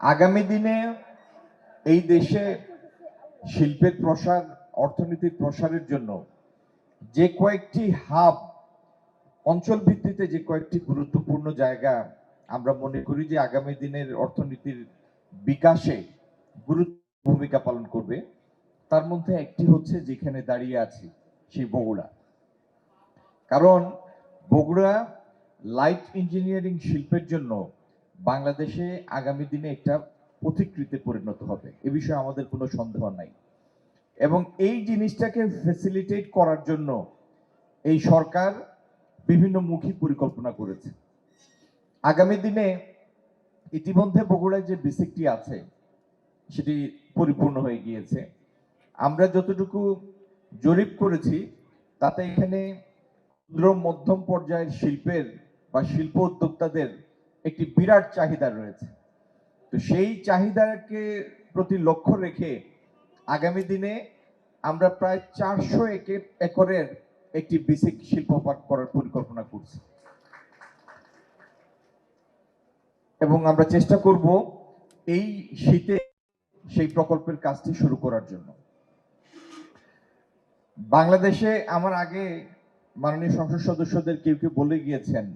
আগামী দিনে এই দেশে শিল্পের প্রসার, অর্থনীতির প্রসারের জন্য যে কয়েকটি হাব, অঞ্চল ভিত্তিতে যে কয়েকটি গুরুত্বপূর্ণ জায়গা আমরা মনে করি যে আগামী দিনের অর্থনীতির বিকাশে গুরুত্বপূর্ণ ভূমিকা পালন করবে, তার মধ্যে একটি হচ্ছে যেখানে দাঁড়িয়ে আছি সেই বগুড়া। কারণ বগুড়া লাইট ইঞ্জিনিয়ারিং শিল্পের জন্য বাংলাদেশে আগামী দিনে একটা পথিকৃতে পরিণত হবে, এ বিষয়ে আমাদের কোনো সন্দেহ নাই। এবং এই জিনিসটাকে ফ্যাসিলিটেট করার জন্য এই সরকার বিভিন্ন মুখী পরিকল্পনা করেছে। আগামী দিনে ইতিমধ্যে বগুড়ায় যে বেসিকটি আছে সেটি পরিপূর্ণ হয়ে গিয়েছে। আমরা যতটুকু জরিপ করেছি তাতে এখানে ক্ষুদ্র মধ্যম পর্যায়ের শিল্পের বা শিল্প উদ্যোক্তাদের একটি বিরাট চাহিদা রয়েছে। তো সেই চাহিদাকে প্রতি লক্ষ্য রেখে আগামী দিনে আমরা প্রায় 400 একরের একটি বেসিক শিল্প পার্ক করার পরিকল্পনা করছি এবং আমরা চেষ্টা করব এই শীতে সেই প্রকল্পের কাজটি শুরু করার জন্য। বাংলাদেশে আমার আগে মাননীয় সংসদ সদস্যদের কেউ কেউ বলে গিয়েছেন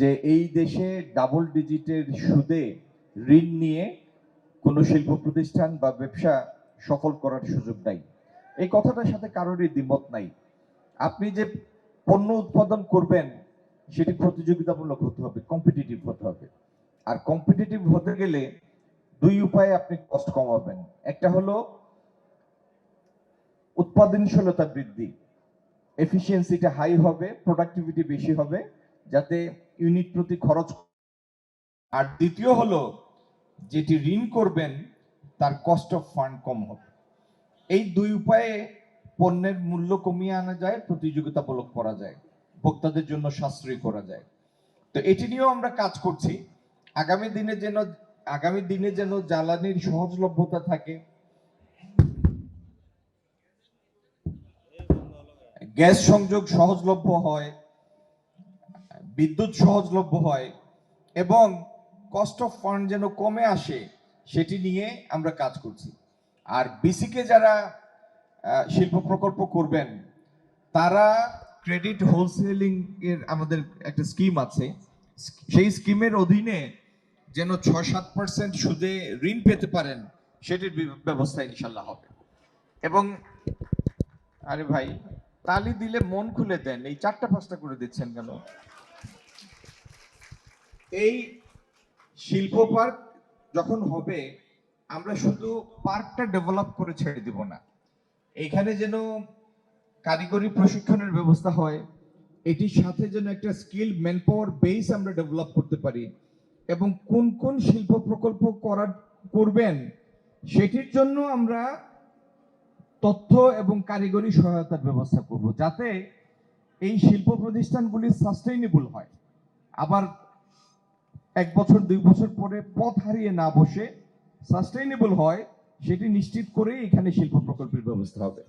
যে এই দেশে ডাবল ডিজিটের সুদে ঋণ নিয়ে কোনো শিল্প প্রতিষ্ঠান বা ব্যবসা সফল করার সুযোগ নাই। এই কথাটার সাথে কারোরই দ্বিমত নাই। আপনি যে পণ্য উৎপাদন করবেন সেটি প্রতিযোগিতামূলক হতে হবে, কম্পিটিটিভ হতে হবে। আর কম্পিটিটিভ হতে গেলে দুই উপায়ে আপনি কষ্ট কমাবেন। একটা হলো উৎপাদনশীলতা বৃদ্ধি, এফিসিয়েন্সিটা হাই হবে, প্রোডাক্টিভিটি বেশি হবে যাতে ইউনিট প্রতি খরচ। আর দ্বিতীয় হলো যেটি ঋণ করবেন তার কস্ট অফ ফান্ড কম হবে। এই দুই উপায়ে পণ্যের মূল্য কমিয়ে আনা যায়, প্রতিযোগিতামূলক করা যায়, ভোক্তাদের জন্য সাশ্রয়ী করা যায়। তো এটি নিয়েও আমরা কাজ করছি। আগামী দিনে যেন জ্বালানির সহজলভ্যতা থাকে, গ্যাস সংযোগ সহজলভ্য হয়, বিদ্যুৎ সহজলভ্য হয় এবং কস্ট অফ ফান্ড যেন কমে আসে, সেটি নিয়ে আমরা কাজ করছি। আর বিসিকে যারা শিল্প প্রকল্প করবেন তারা ক্রেডিট হোলসেলিং এর আমাদের একটা স্কিম আছে, সেই স্কিমের অধীনে যেন 6-7% সুদে ঋণ পেতে পারেন সেটির ব্যবস্থা ইনশাল্লাহ হবে। এবং আরে ভাই, তালি দিলে মন খুলে দেন, এই 4টা-5টা করে দিচ্ছেন কেন? এই শিল্প পার্ক যখন হবে আমরা শুধু পার্কটা ডেভেলপ করে ছেড়ে দিব না, এখানে যেন কারিগরি প্রশিক্ষণের ব্যবস্থা হয়, এটির সাথে যেন একটা স্কিল ম্যানপাওয়ার বেস আমরা ডেভেলপ করতে পারি এবং কোন কোন শিল্প প্রকল্প করবেন সেটির জন্য আমরা তথ্য এবং কারিগরি সহায়তার ব্যবস্থা করব যাতে এই শিল্প প্রতিষ্ঠানগুলি সাস্টেইনেবল হয়, আবার 1 বছর 2 বছর পরে পথ হারিয়ে না বসে সাস্টেইনেবল হয়, সেটি নিশ্চিত করে এখানে শিল্প প্রকল্পের ব্যবস্থা হবে।